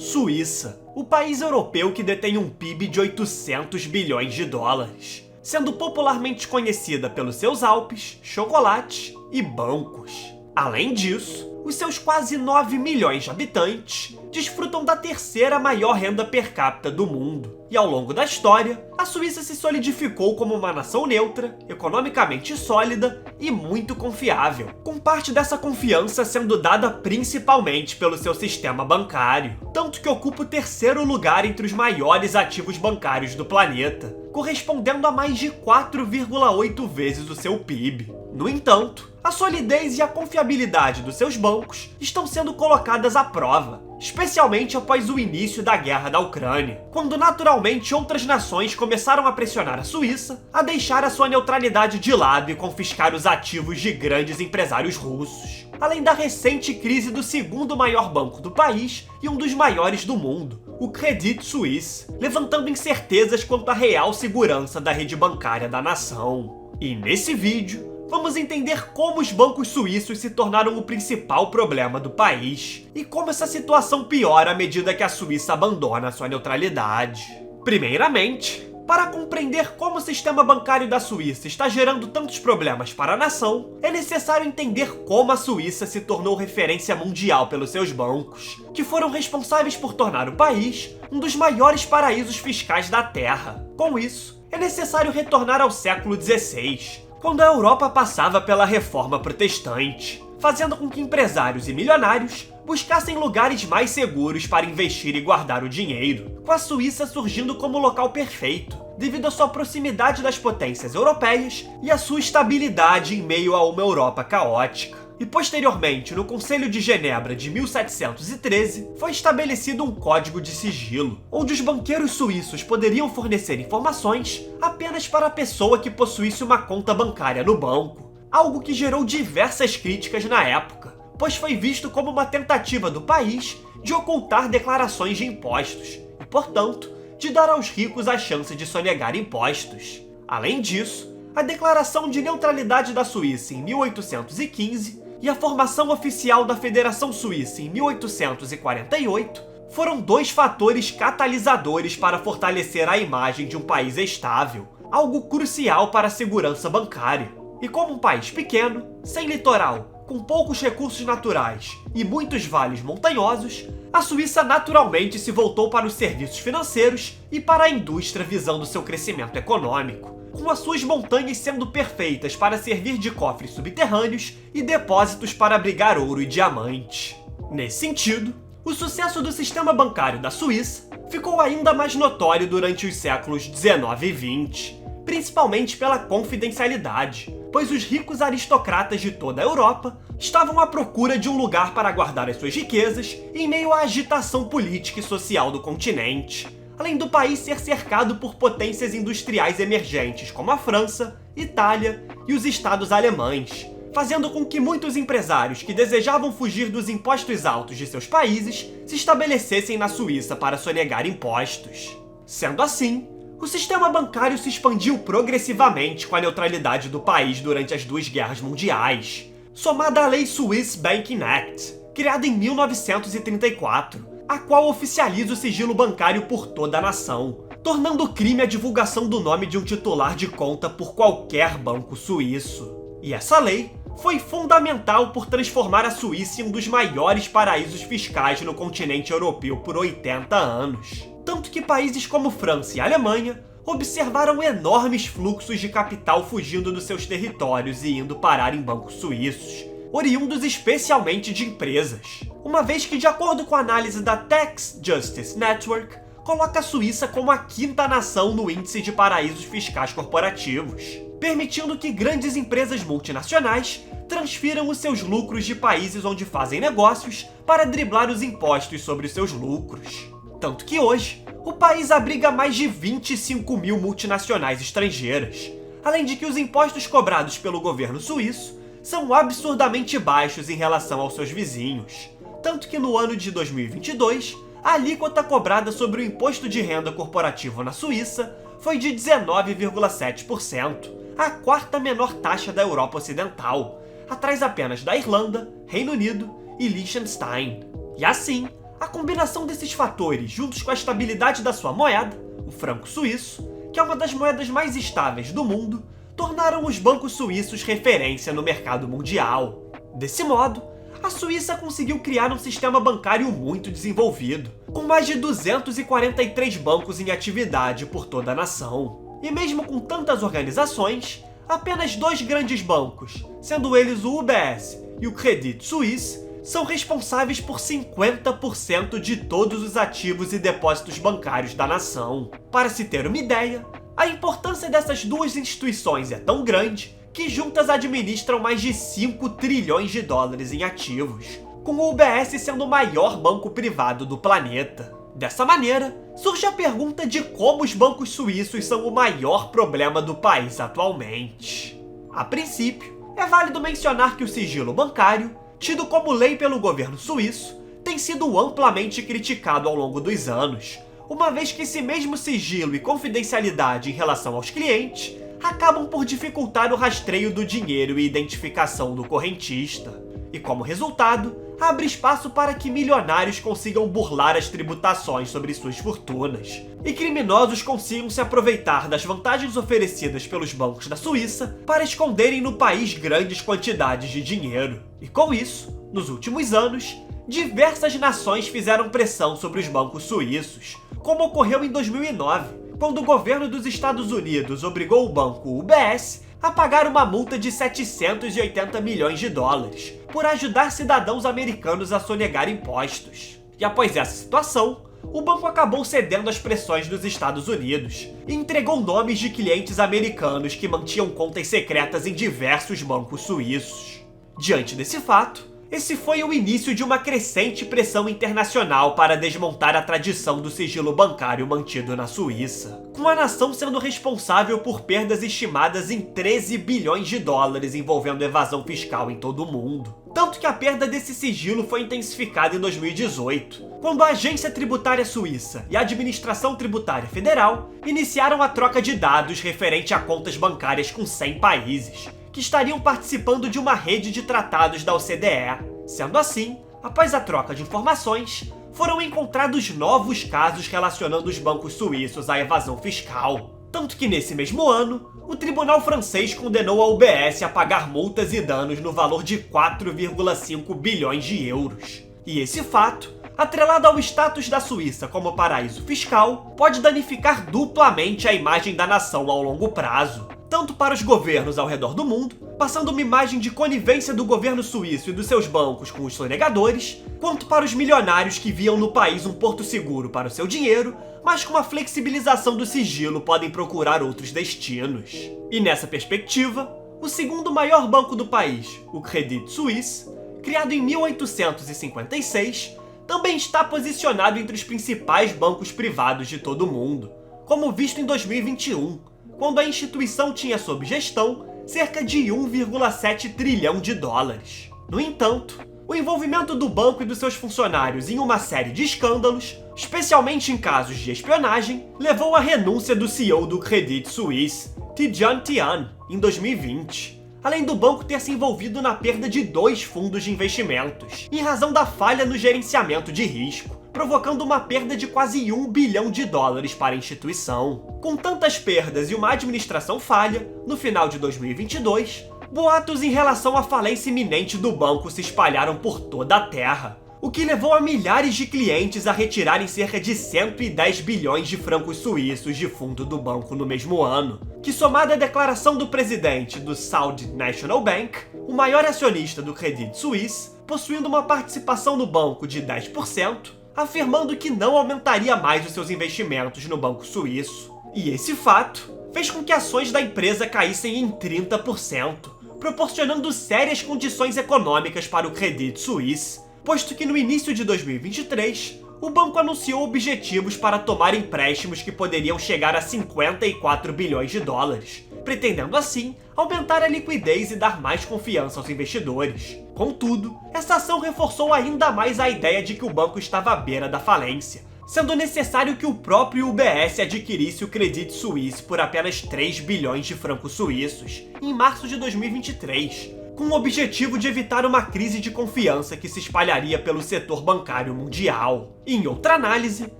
Suíça, o país europeu que detém um PIB de 800 bilhões de dólares, sendo popularmente conhecida pelos seus Alpes, chocolates e bancos. Além disso, os seus quase 9 milhões de habitantes desfrutam da terceira maior renda per capita do mundo. E ao longo da história, a Suíça se solidificou como uma nação neutra, economicamente sólida e muito confiável, com parte dessa confiança sendo dada principalmente pelo seu sistema bancário, tanto que ocupa o terceiro lugar entre os maiores ativos bancários do planeta, correspondendo a mais de 4,8 vezes o seu PIB. No entanto, a solidez e a confiabilidade dos seus bancos estão sendo colocadas à prova, especialmente após o início da guerra da Ucrânia, quando naturalmente outras nações começaram a pressionar a Suíça a deixar a sua neutralidade de lado e confiscar os ativos de grandes empresários russos, além da recente crise do segundo maior banco do país e um dos maiores do mundo, o Credit Suisse, levantando incertezas quanto à real segurança da rede bancária da nação. E nesse vídeo, vamos entender como os bancos suíços se tornaram o principal problema do país e como essa situação piora à medida que a Suíça abandona sua neutralidade. Primeiramente, para compreender como o sistema bancário da Suíça está gerando tantos problemas para a nação, é necessário entender como a Suíça se tornou referência mundial pelos seus bancos, que foram responsáveis por tornar o país um dos maiores paraísos fiscais da Terra. Com isso, é necessário retornar ao século XVI, quando a Europa passava pela Reforma Protestante, fazendo com que empresários e milionários buscassem lugares mais seguros para investir e guardar o dinheiro, com a Suíça surgindo como local perfeito, devido à sua proximidade das potências europeias e à sua estabilidade em meio a uma Europa caótica. E posteriormente, no Conselho de Genebra de 1713, foi estabelecido um código de sigilo, onde os banqueiros suíços poderiam fornecer informações apenas para a pessoa que possuísse uma conta bancária no banco, algo que gerou diversas críticas na época, pois foi visto como uma tentativa do país de ocultar declarações de impostos e, portanto, de dar aos ricos a chance de sonegar impostos. Além disso, a Declaração de Neutralidade da Suíça em 1815 e a formação oficial da Federação Suíça em 1848 foram dois fatores catalisadores para fortalecer a imagem de um país estável, algo crucial para a segurança bancária. E como um país pequeno, sem litoral, com poucos recursos naturais e muitos vales montanhosos, a Suíça naturalmente se voltou para os serviços financeiros e para a indústria visando seu crescimento econômico, com as suas montanhas sendo perfeitas para servir de cofres subterrâneos e depósitos para abrigar ouro e diamante. Nesse sentido, o sucesso do sistema bancário da Suíça ficou ainda mais notório durante os séculos 19 e 20, principalmente pela confidencialidade, pois os ricos aristocratas de toda a Europa estavam à procura de um lugar para guardar as suas riquezas em meio à agitação política e social do continente, além do país ser cercado por potências industriais emergentes como a França, Itália e os estados alemães, fazendo com que muitos empresários que desejavam fugir dos impostos altos de seus países se estabelecessem na Suíça para sonegar impostos. Sendo assim, o sistema bancário se expandiu progressivamente com a neutralidade do país durante as duas guerras mundiais, somada à Lei Swiss Banking Act, criada em 1934, a qual oficializa o sigilo bancário por toda a nação, tornando crime a divulgação do nome de um titular de conta por qualquer banco suíço. E essa lei foi fundamental por transformar a Suíça em um dos maiores paraísos fiscais no continente europeu por 80 anos. Tanto que países como França e Alemanha observaram enormes fluxos de capital fugindo dos seus territórios e indo parar em bancos suíços, oriundos especialmente de empresas, uma vez que, de acordo com a análise da Tax Justice Network, coloca a Suíça como a quinta nação no índice de paraísos fiscais corporativos, permitindo que grandes empresas multinacionais transfiram os seus lucros de países onde fazem negócios para driblar os impostos sobre os seus lucros. Tanto que hoje, o país abriga mais de 25 mil multinacionais estrangeiras, além de que os impostos cobrados pelo governo suíço são absurdamente baixos em relação aos seus vizinhos, tanto que no ano de 2022, a alíquota cobrada sobre o imposto de renda corporativo na Suíça foi de 19,7%, a quarta menor taxa da Europa Ocidental, atrás apenas da Irlanda, Reino Unido e Liechtenstein. E assim, A combinação desses fatores, juntos com a estabilidade da sua moeda, o franco suíço, que é uma das moedas mais estáveis do mundo, tornaram os bancos suíços referência no mercado mundial. Desse modo, a Suíça conseguiu criar um sistema bancário muito desenvolvido, com mais de 243 bancos em atividade por toda a nação. E mesmo com tantas organizações, apenas 2 grandes bancos, sendo eles o UBS e o Credit Suisse, são responsáveis por 50% de todos os ativos e depósitos bancários da nação. Para se ter uma ideia, a importância dessas duas instituições é tão grande que juntas administram mais de 5 trilhões de dólares em ativos, com o UBS sendo o maior banco privado do planeta. Dessa maneira, surge a pergunta de como os bancos suíços são o maior problema do país atualmente. A princípio, é válido mencionar que o sigilo bancário, tido como lei pelo governo suíço, tem sido amplamente criticado ao longo dos anos, uma vez que esse mesmo sigilo e confidencialidade em relação aos clientes acabam por dificultar o rastreio do dinheiro e identificação do correntista. E como resultado, abre espaço para que milionários consigam burlar as tributações sobre suas fortunas, e criminosos consigam se aproveitar das vantagens oferecidas pelos bancos da Suíça para esconderem no país grandes quantidades de dinheiro. E com isso, nos últimos anos, diversas nações fizeram pressão sobre os bancos suíços, como ocorreu em 2009, quando o governo dos Estados Unidos obrigou o banco UBS a pagar uma multa de 780 milhões de dólares por ajudar cidadãos americanos a sonegar impostos. E após essa situação, o banco acabou cedendo às pressões dos Estados Unidos e entregou nomes de clientes americanos que mantinham contas secretas em diversos bancos suíços. Diante desse fato, esse foi o início de uma crescente pressão internacional para desmontar a tradição do sigilo bancário mantido na Suíça, com a nação sendo responsável por perdas estimadas em 13 bilhões de dólares envolvendo evasão fiscal em todo o mundo. Tanto que a perda desse sigilo foi intensificada em 2018, quando a Agência Tributária Suíça e a Administração Tributária Federal iniciaram a troca de dados referente a contas bancárias com 100 países, que estariam participando de uma rede de tratados da OCDE. Sendo assim, após a troca de informações, foram encontrados novos casos relacionando os bancos suíços à evasão fiscal. Tanto que nesse mesmo ano, o tribunal francês condenou a UBS a pagar multas e danos no valor de 4,5 bilhões de euros. E esse fato, atrelado ao status da Suíça como paraíso fiscal, pode danificar duplamente a imagem da nação ao longo prazo, tanto para os governos ao redor do mundo, passando uma imagem de conivência do governo suíço e dos seus bancos com os sonegadores, quanto para os milionários que viam no país um porto seguro para o seu dinheiro, mas com a flexibilização do sigilo podem procurar outros destinos. E nessa perspectiva, o segundo maior banco do país, o Credit Suisse, criado em 1856, também está posicionado entre os principais bancos privados de todo o mundo, como visto em 2021, quando a instituição tinha sob gestão cerca de 1,7 trilhão de dólares. No entanto, o envolvimento do banco e dos seus funcionários em uma série de escândalos, especialmente em casos de espionagem, levou à renúncia do CEO do Credit Suisse, Tidjane Thiam, em 2020. Além do banco ter se envolvido na perda de 2 fundos de investimentos, em razão da falha no gerenciamento de risco, provocando uma perda de quase 1 bilhão de dólares para a instituição. Com tantas perdas e uma administração falha, no final de 2022, boatos em relação à falência iminente do banco se espalharam por toda a Terra, o que levou a milhares de clientes a retirarem cerca de 110 bilhões de francos suíços de fundo do banco no mesmo ano, que, somada à declaração do presidente do Saudi National Bank, o maior acionista do Credit Suisse, possuindo uma participação no banco de 10%, afirmando que não aumentaria mais os seus investimentos no banco suíço. E esse fato fez com que ações da empresa caíssem em 30%, proporcionando sérias condições econômicas para o Credit Suisse, posto que no início de 2023, o banco anunciou objetivos para tomar empréstimos que poderiam chegar a 54 bilhões de dólares, pretendendo assim aumentar a liquidez e dar mais confiança aos investidores. Contudo, essa ação reforçou ainda mais a ideia de que o banco estava à beira da falência, sendo necessário que o próprio UBS adquirisse o Credit Suisse por apenas 3 bilhões de francos suíços, em março de 2023, com o objetivo de evitar uma crise de confiança que se espalharia pelo setor bancário mundial. Em outra análise,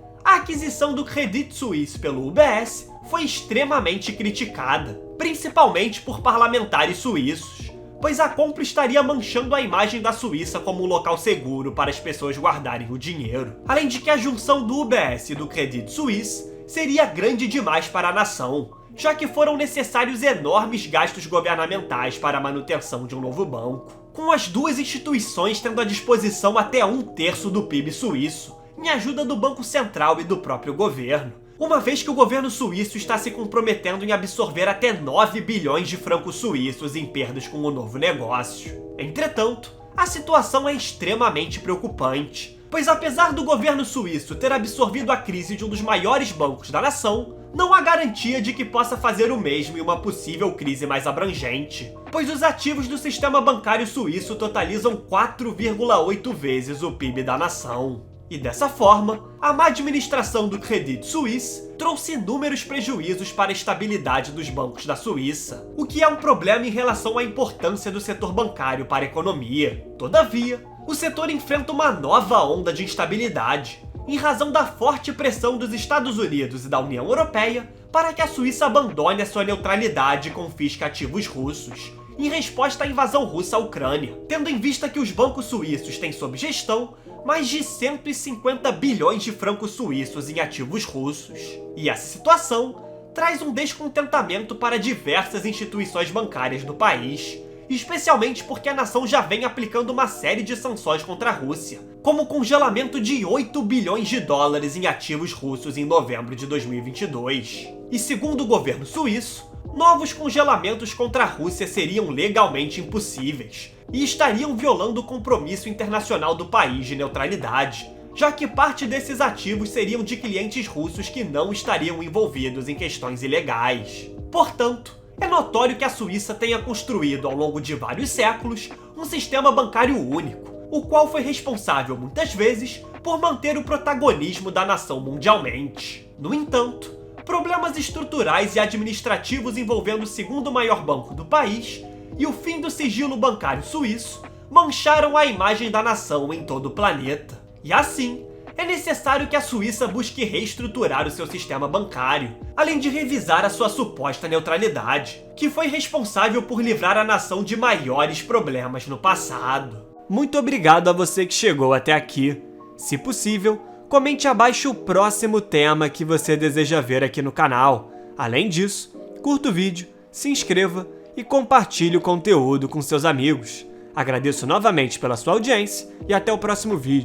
a aquisição do Credit Suisse pelo UBS foi extremamente criticada, principalmente por parlamentares suíços, pois a compra estaria manchando a imagem da Suíça como um local seguro para as pessoas guardarem o dinheiro. Além de que a junção do UBS e do Credit Suisse seria grande demais para a nação, já que foram necessários enormes gastos governamentais para a manutenção de um novo banco, com as duas instituições tendo à disposição até 1/3 do PIB suíço, em ajuda do Banco Central e do próprio governo, uma vez que o governo suíço está se comprometendo em absorver até 9 bilhões de francos suíços em perdas com o novo negócio. Entretanto, a situação é extremamente preocupante, pois apesar do governo suíço ter absorvido a crise de um dos maiores bancos da nação, não há garantia de que possa fazer o mesmo em uma possível crise mais abrangente, pois os ativos do sistema bancário suíço totalizam 4,8 vezes o PIB da nação. E dessa forma, a má administração do Credit Suisse trouxe inúmeros prejuízos para a estabilidade dos bancos da Suíça, o que é um problema em relação à importância do setor bancário para a economia. Todavia, o setor enfrenta uma nova onda de instabilidade, em razão da forte pressão dos Estados Unidos e da União Europeia para que a Suíça abandone a sua neutralidade e confisque ativos russos, em resposta à invasão russa à Ucrânia, tendo em vista que os bancos suíços têm sob gestão mais de 150 bilhões de francos suíços em ativos russos. E essa situação traz um descontentamento para diversas instituições bancárias do país, especialmente porque a nação já vem aplicando uma série de sanções contra a Rússia, como o congelamento de 8 bilhões de dólares em ativos russos em novembro de 2022. E segundo o governo suíço, novos congelamentos contra a Rússia seriam legalmente impossíveis e estariam violando o compromisso internacional do país de neutralidade, já que parte desses ativos seriam de clientes russos que não estariam envolvidos em questões ilegais. Portanto, é notório que a Suíça tenha construído ao longo de vários séculos um sistema bancário único, o qual foi responsável muitas vezes por manter o protagonismo da nação mundialmente. No entanto, problemas estruturais e administrativos envolvendo o segundo maior banco do país e o fim do sigilo bancário suíço mancharam a imagem da nação em todo o planeta. E assim, é necessário que a Suíça busque reestruturar o seu sistema bancário, além de revisar a sua suposta neutralidade, que foi responsável por livrar a nação de maiores problemas no passado. Muito obrigado a você que chegou até aqui. Se possível, comente abaixo o próximo tema que você deseja ver aqui no canal. Além disso, curta o vídeo, se inscreva e compartilhe o conteúdo com seus amigos. Agradeço novamente pela sua audiência e até o próximo vídeo.